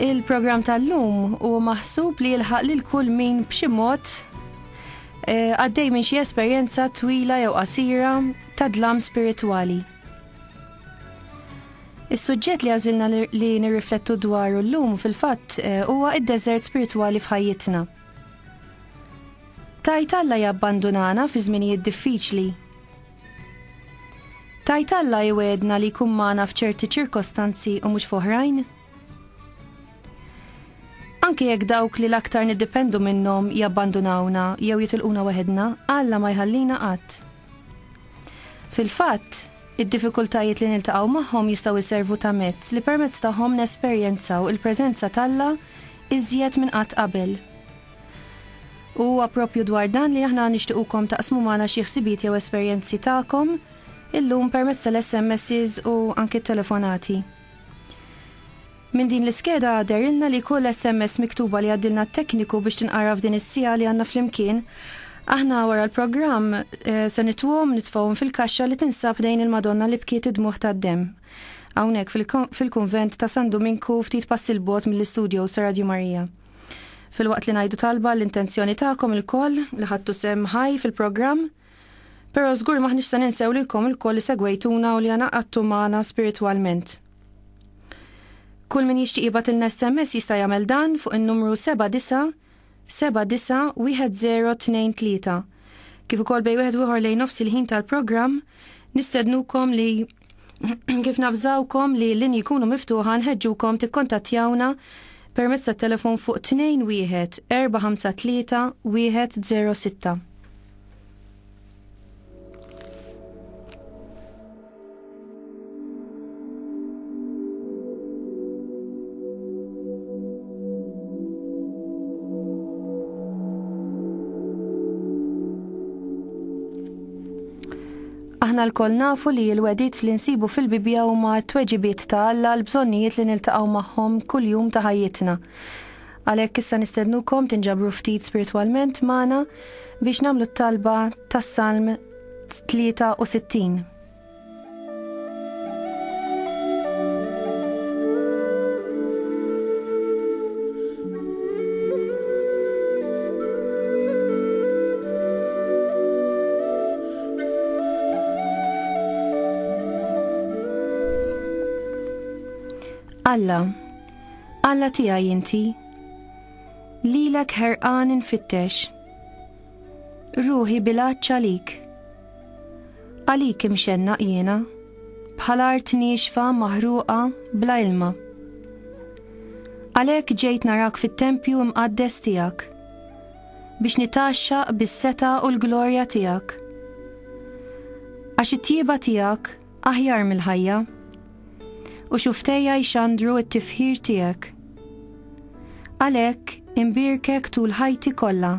Il-programm tal-lum huwa maħsub li jilħaq lil kull min b'xi mod għaddej minn xi esperjenza twila jew qasira ta' dlam spiritwali. Is-suġġett li għażilna li nirriflettu dwaru llum fil-fatt huwa id-deżert spiritwali f'ħajjitna. Tajt Alla jabbandunana fi żminijiet diffiċli. Tajt Alla jwedna li jkun magħna f'ċerti ċirkostanzi u mhux f'oħrajn. Anke jekk dawk li l-aktar niddependu minnhom jabbandunawna jew jitilquna waħedna, Alla ma jħallina qatt. Fil-fatt, id-diffikultajiet li niltaqgħu magħhom jistgħu jservu ta' mezz li permezz tagħhom nesperjenzaw il-preżenza t'Alla iżjed minn qatt qabel. U appropju dwar dan li aħna nixtiequkom taqsmu magħna xi ħsibiet jew esperjenzi tagħkom illum permezz tal-SMSs u anke telefonati. Min din l-iskeda derilna li kull SMS miktuba li għaddilna t-tekniku biex tinqara f'din is-sija li għandna flimkien, aħna wara l-programm se nitfawhom fil-kaxxa li tinsab dejn il-Madonna li bkiet id-dmuħ tad-demm. Hawnhekk fil-kunvent ta' San Dominku ftit pass il-bot mill-istudio ta' Radio Marija. Fil-waqt li ngħidu talba l-intenzjoni tagħkom il-koll li ħadtu sem ħaj fil-programm, però żgur maħniex se ninsew lilkom il-koll li segwejtuna u li għanaqadtu magħna spiritwalment. Kull min jixtieq jibgħatilna SMS jista' jagħmel dan fuq in-numru 79 Kif ukoll bejn wieħed ieħor lejn nofs il-ħin tal-programm, nistednukom li kif nafżawkom li l-linji jkunu miftuħa nħeġġukom tikkontattjawna permezz tat-telefon fuq 21 453 106. Aħna l-koll nafu li l-wedit li nsibu fil-Bibja huma t-tweġibiet ta' Alla l-bżonnijiet li niltaqgħu magħhom kull jum ta' ħajjitna. Għalhekk issa nistednukom tinġabru ftit spiritwalment magħna biex nagħmlu t-talba tas-Salm 63. Alla tiegħi inti, lilek ħerqan infittex, ruħi bilaċċ għalik imxenna jiena, bħal art nixfa maħruqa bla ilma. Għalhekk ġejt narak fit-tempju imqaddes tiegħek, biex nitaxxaq bis-seta u l-glorja tiegħek. Għax it-tjieba tiegħek aħjar mill-ħajja, u xuftejja jxandru it-tifħir tiegħek. Għalhekk imbirkek tul ħajti kollha,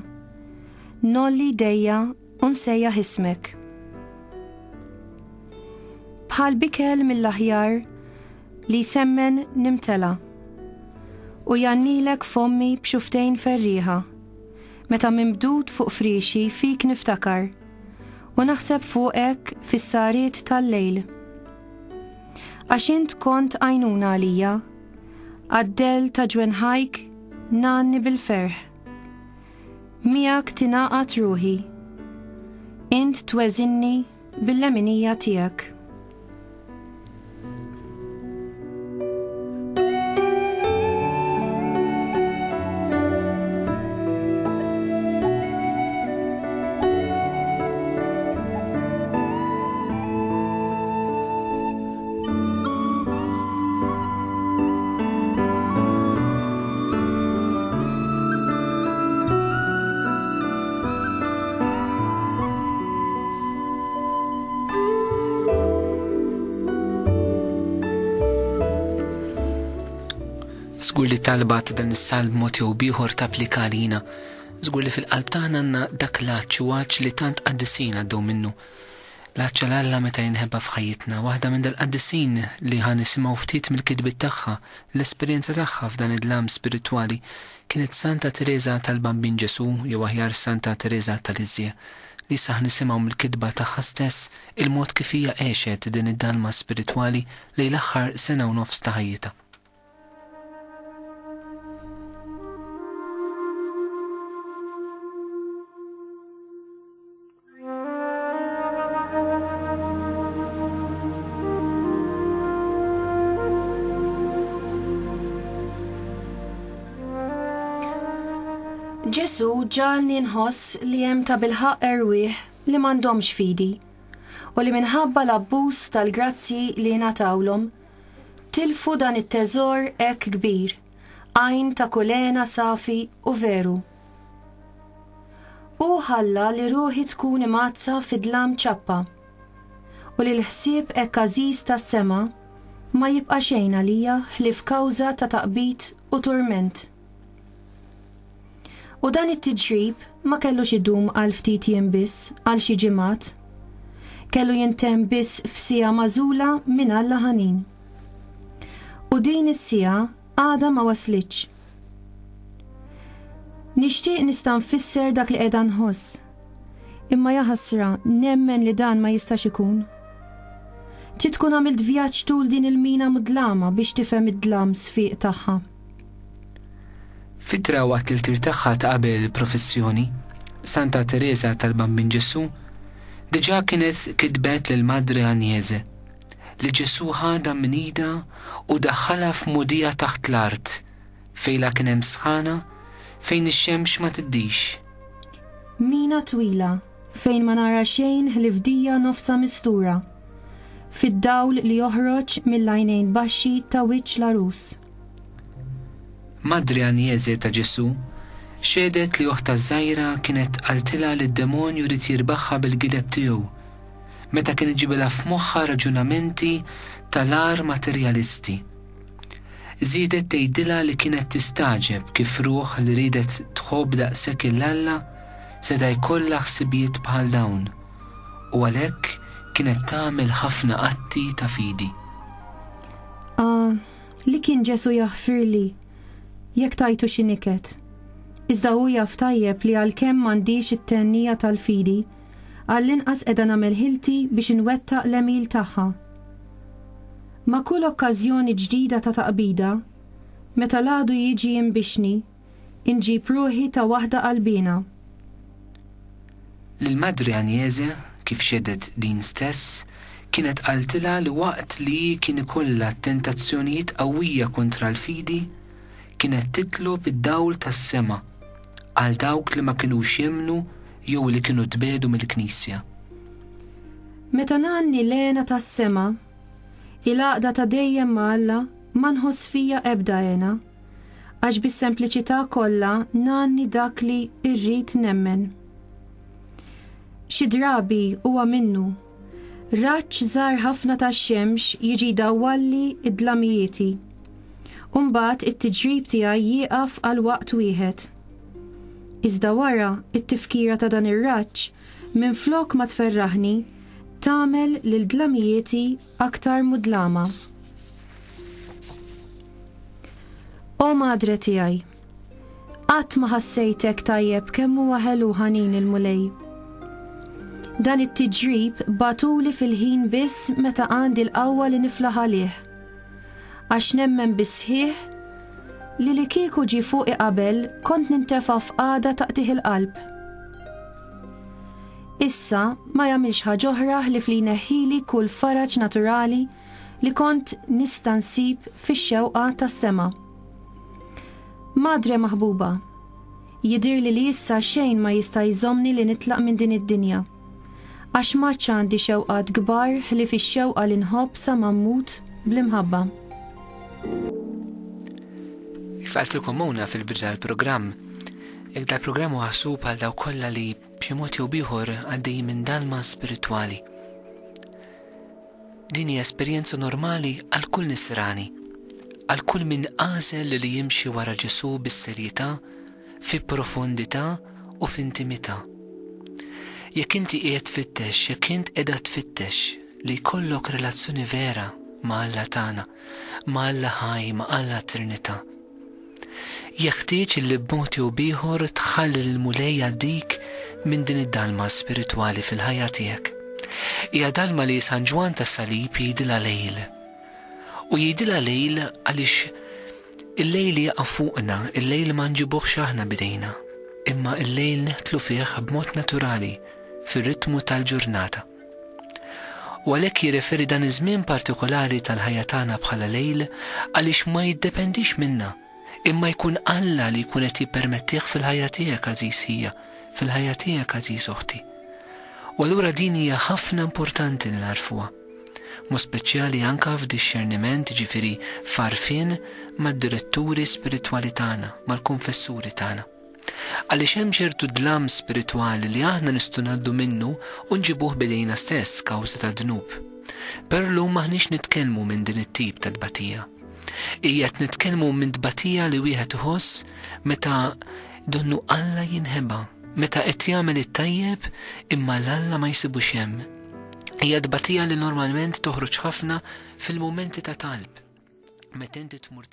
nolli dejja u nsejjaħ ismek. Bħal bikel mill-aħjar li semmen nimtela, u jannilek fommi b'xuftejn ferriħa, meta mimdud fuq friexi fik niftakar, u naħseb fuqek fis-sariet tal-lejl. Għax int kont għajnuna għalija, għaddel ta' ġwenħajk nanni bil-ferħ. Miegħek tingħaqad ruħi, int tweżinni bil-leminija tiegħek. Żgur li talba ta' dan is-salm mod jew ieħor tapplika lina. Żgur li fil-qalb tagħna għandna dak l-aċċ li tant qaddisin għaddew minnu. L-aċċa l-Alla meta jinħebba f'ħajjitna, waħda minn dal-qaddisin li ħanisimgħu ftit mill-kitbiet tagħha, l-esperjenza tagħha f'dan id-dlam spiritwali kienet Santa Teresa tal-Bambin Ġesu jew aħjar Santa Teresa tal-Iżja. Li issa ħnisimgħu mill-kitba tagħha stess il-mod kif hija għexet din id-dalma spiritwali lejn l-aħħar sena u nofs ta' ħajjitha. Ġesu ġalni nħoss li hemm ta' bilħaq erwieħ li m'għandhomx fidi u li minħabba l-abbuż tal-grazzi li ngħatawlhom tilfu dan it-teżor hekk kbir, għajn ta' kulena safi u veru. U ħalla li ruħi tkun imazza fid-dlam ċappa u li l-ħsieb hekk għażiż tas-sema ma jibqa' xejn għalija ħlief kawża ta' taqbit u turment. U dan it-tiġrib ma kellux idum għal ftit jiem biss għal xi ġimgħat. Kellu jintemm biss f'sija magħżula minn Alla ħanin. U din is-sija għadha ma waslitx. Nixtieq nista' nfisser dak li qiegħda nħoss. Imma ja ħasra nemmen li dan ma jistax ikun. Trid tkun għamilt vjaġġ tul din il-mina mudlama biex tifhem id-dlam sfiq tagħha. Fitra waqt li tirtaħħa ta' qabel professjoni, Santa Teresa tal-Bambin Ġesu diġà kienet kitbet lil Madre Agnese li Ġesu ħadha minn ida u daħħalha f'mudija taħt l-art fejla kien hemm sħana fejn ix-xemx ma tiddix. Mina twila fejn ma nara xejn ħlifdija nofsa mistura fid-dawl li joħroġ mill-għajnejn baxxi ta' wiċċ l-arus. Madre Agnese ta' Ġesu xedet li uħta żgħira kienet qaltilha li d-demonju rid jirbaħħa bil-gileb tiegħu meta kien iġibilha f'moħħha raġunamenti tal-ar materjalisti. Żiedet tgħidilha li kienet tistaġeb kif ruħ li ridet tħobb daqshekk il-Alla seta' jkollha ħsibijiet bħal dawn u għalhekk kienet tagħmel ħafna qatti ta' fidi. Li kien Ġesu jaħfirli jekk tajtu xi niket. Iżda hu jaf tajjeb li għalkemm m'għandix it-tennija tal-fidi, għall-inqas qiegħda nagħmel ħilti biex inwettaq l-emil tagħha. Ma' kull okkażjoni ġdida ta' taqbida, meta l-għadu jiġi jinbixni, inġib ruħi ta' waħda qalbina. Lill-Madre Agnese kif xedet din stess, kienet qaltilha li waqt li kien ikollha tentazzjonijiet qawwija kontra l-fidi, kienet titlob id-dawl tas-sema għal dawk li ma kinux jemmnu jew li kienu tbedu mill-Knisja. Meta nanni lena tas-sema, il-għaqda ta' dejjem ma' Alla ma nħoss fija ebda għena, għax bis-sempliċità kollha nanni dak li rrid nemmen. Xi drabi huwa minnu, raġġ żgħar ħafna tax-xemx jiġi jdawwalli id-dlamijieti. Umbagħad it-tiġrib tiegħi jieqaf għal waqt wieħed. Iżda wara it-tifkira ta' dan ir-raġġ minflok ma tferraħni tagħmel lil dlamijieti aktar mudlama. O Madre tiegħi, qatt ma ħassejtek tajjeb kemm huwa ħelu ħanin il-mulej. Dan it-tiġrib batuli fil-ħin biss meta għandi l-qawwa li niflaħ għalih. Għax nemmen bisħieħ li kieku ġi fuqi qabel kont nintefa' f'qagħda taqtih il-qalb. Issa ma jagħmilx ħaġa oħra li jneħħili kull faraġ naturali li kont nista' nsib fix-xewqa tas-sema. Madre maħbuba, jidhirli li issa xejn ma jista' jżommni li nitlaq minn din id-dinja. Għax m'għadx għandi xewqat kbar li fix-xewqa li nħobb sa ma mmut bl-imħabba. Kif għaltilkom hawnna fil-bidu tal-programm, jekk dal-programm huwa ħasub għal dawk kollha li b'xi mod jew ieħor għaddejjin minn dalma spiritwali. Din hija esperjenza normali għal kull nisrani, għal kull min għażel li jimxi wara Ġesu bis-serjetà, fi profondità u f'intimità. Jekk inti qiegħed tfittex, jekk int qiegħda tfittex li jkollok relazzjoni vera ma' Alla tagħna, ma' Alla ħaj, ma' Alla Trinità. Jeħtieġ li b'mod jew b'ieħor tħalli l-mulej għaddik minn din id-dalma spiritwali fil-ħajja tiegħek. Hija dalma li San Ġwan tas-Salib jgħidilha lejl. U jgħidilha lejl għaliex il-lejl jaqa' fuqna, il-lejl ma nġibuhx aħna bidejna, imma il-lejl neħtlu fih b'mod naturali fir-ritmu tal-ġurnata. U għalhekk jirreferi dan iż-żmien partikolari tal-ħajja tagħna bħala lejl għaliex ma jiddependix minna, imma jkun Alla li jkun qed jippermettih fil-ħajja tiegħek għażiż hija, fil-ħajja tiegħek għażiż oħti. U allura din hija ħafna importanti li narfuha. Mu speċjali anke f'dixxerniment ġifieri farfien mad-diretturi spiritwali tagħna, mal-konfessuri tagħna. Għaliex hemm ċertu dlam spiritwali li aħna nistgħu ngħaddu minnu u nġibuh bidejna stess kawża ta' dnub. Però llum maħniex nitkellmu minn din it-tip ta' tbatija. Hija qed nitkellmu minn tbatija li wieħed iħoss meta donnu Alla jinħeba, meta qed jagħmel it-tajjeb imma l-Alla ma jsibux hemm. Hija tbatija li normalment toħroġ ħafna fil-mumenti ta' talb. Meta inti tmur